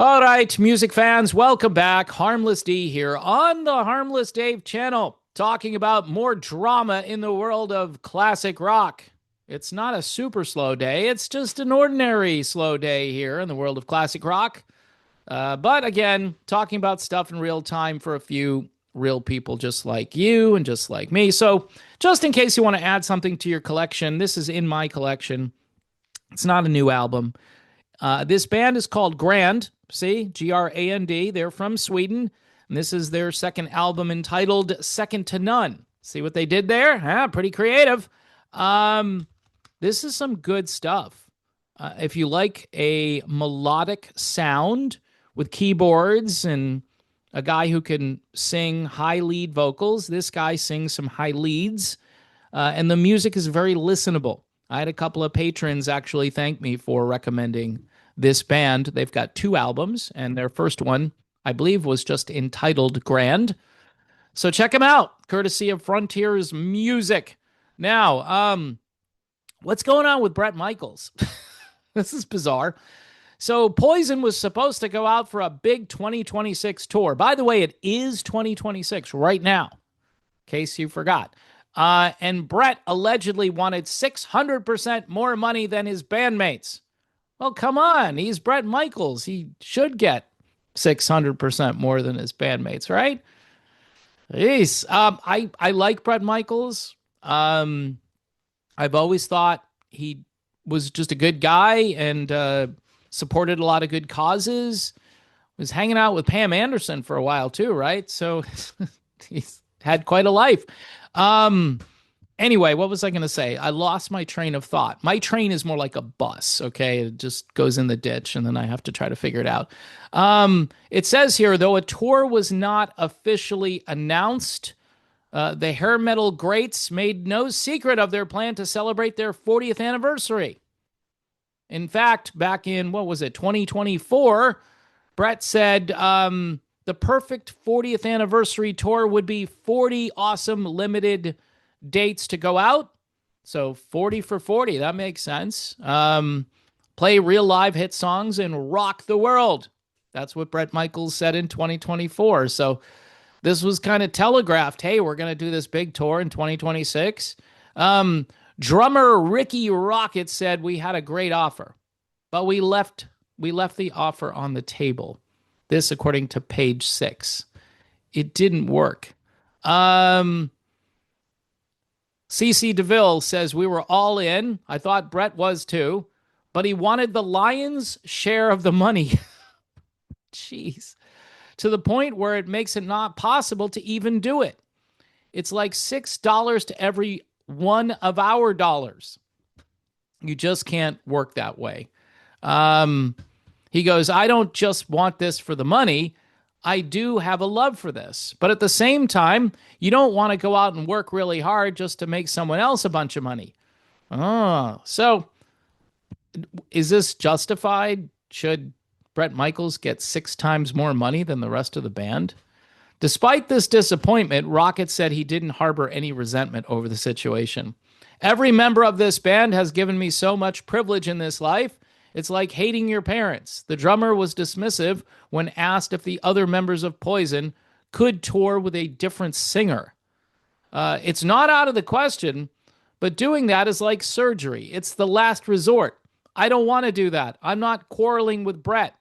All right, music fans, welcome back. Harmless D here on the Harmless Dave channel, talking about more drama in the world of classic rock. It's not a super slow day, it's just an ordinary slow day here in the world of classic rock. But again, talking about stuff in real time for a few real people just like you and just like me. So, just in case you want to add something to your collection, this is in my collection. It's not a new album. This band is called Grand. See, Grand. They're from Sweden. And this is their second album entitled Second to None. See what they did there? Pretty creative. This is some good stuff. If you like a melodic sound with keyboards and a guy who can sing high lead vocals, this guy sings some high leads. And the music is very listenable. I had a couple of patrons actually thank me for recommending this band. They've got two albums, and their first one, I believe, was just entitled Grand. So check them out, courtesy of Frontiers Music. Now, what's going on with Bret Michaels? This is bizarre. So Poison was supposed to go out for a big 2026 tour. By the way, it is 2026 right now, in case you forgot. And Bret allegedly wanted 600% more money than his bandmates. Well, come on. He's Bret Michaels. He should get 600% more than his bandmates, right? Jeez. I like Bret Michaels. I've always thought he was just a good guy and supported a lot of good causes. Was hanging out with Pam Anderson for a while too, right? So he's had quite a life. Anyway, what was I going to say? I lost my train of thought. My train is more like a bus, okay? It just goes in the ditch and then I have to try to figure it out. It says here, though a tour was not officially announced, the hair metal greats made no secret of their plan to celebrate their 40th anniversary. In fact, back in, what was it, 2024, Bret said the perfect 40th anniversary tour would be 40 awesome limited dates to go out. So 40 for 40, that makes sense. Play real live hit songs and rock the world. That's what Bret Michaels said in 2024. So this was kind of telegraphed. Hey, we're going to do this big tour in 2026. Drummer Ricky Rocket said we had a great offer, but we left the offer on the table. This according to page 6. It didn't work. CC DeVille says we were all in. I thought Bret was too, but he wanted the Lions' share of the money. Jeez. To the point where it makes it not possible to even do it. It's like $6 to every one of our dollars. You just can't work that way. He goes, I don't just want this for the money. I do have a love for this. But at the same time, you don't want to go out and work really hard just to make someone else a bunch of money. Oh, so is this justified? Should Bret Michaels get 6 times more money than the rest of the band? Despite this disappointment, Rocket said he didn't harbor any resentment over the situation. Every member of this band has given me so much privilege in this life. It's like hating your parents. The drummer was dismissive when asked if the other members of Poison could tour with a different singer. It's not out of the question, but doing that is like surgery. It's the last resort. I don't want to do that. I'm not quarreling with Bret.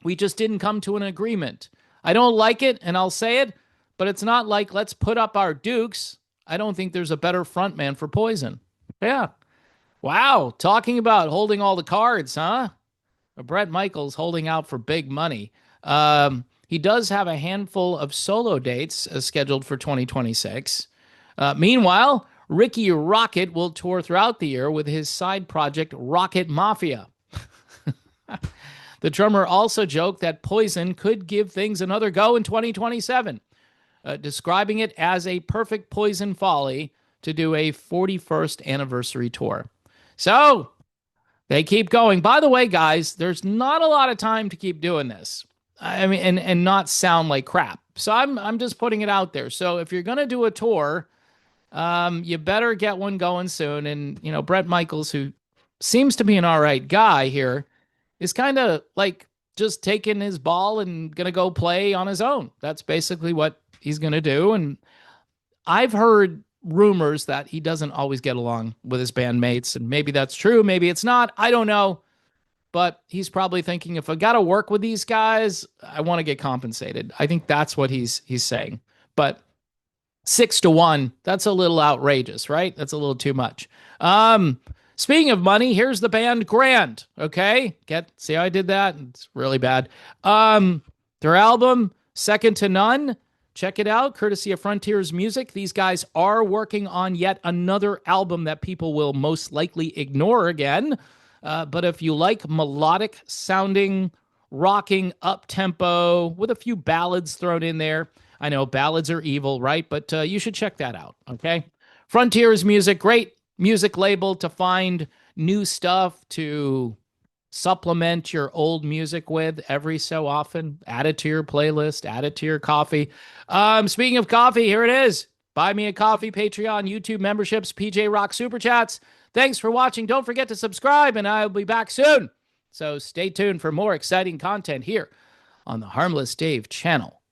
We just didn't come to an agreement. I don't like it, and I'll say it, but it's not like let's put up our dukes. I don't think there's a better frontman for Poison. Yeah. Wow. Talking about holding all the cards, huh? Bret Michaels holding out for big money. He does have a handful of solo dates scheduled for 2026. Meanwhile, Ricky Rocket will tour throughout the year with his side project, Rocket Mafia. The drummer also joked that Poison could give things another go in 2027, describing it as a perfect Poison folly to do a 41st anniversary tour. So they keep going. By the way, guys, there's not a lot of time to keep doing this. I mean, and not sound like crap. So I'm just putting it out there. So if you're going to do a tour, you better get one going soon. And, Bret Michaels, who seems to be an all right guy here, is kind of like just taking his ball and going to go play on his own. That's basically what he's going to do. And I've heard rumors that he doesn't always get along with his bandmates, and maybe that's true, maybe it's not. I don't know, but he's probably thinking, if I got to work with these guys, I want to get compensated. I think that's what he's saying. But 6-1, that's a little outrageous, right? That's a little too much. Speaking of money, here's the band Grand. Okay, see how I did that? It's really bad. Their album Second to None. Check it out, courtesy of Frontiers Music. These guys are working on yet another album that people will most likely ignore again. But if you like melodic sounding, rocking up tempo with a few ballads thrown in there, I know ballads are evil, right? But you should check that out, okay? Frontiers Music, great music label to find new stuff to supplement your old music with every so often. Add it to your playlist, add it to your coffee. Speaking of coffee, here it is. Buy me a coffee, Patreon, YouTube memberships, PJ Rock Super Chats. Thanks for watching. Don't forget to subscribe, and I'll be back soon. So stay tuned for more exciting content here on the Harmless Dave channel.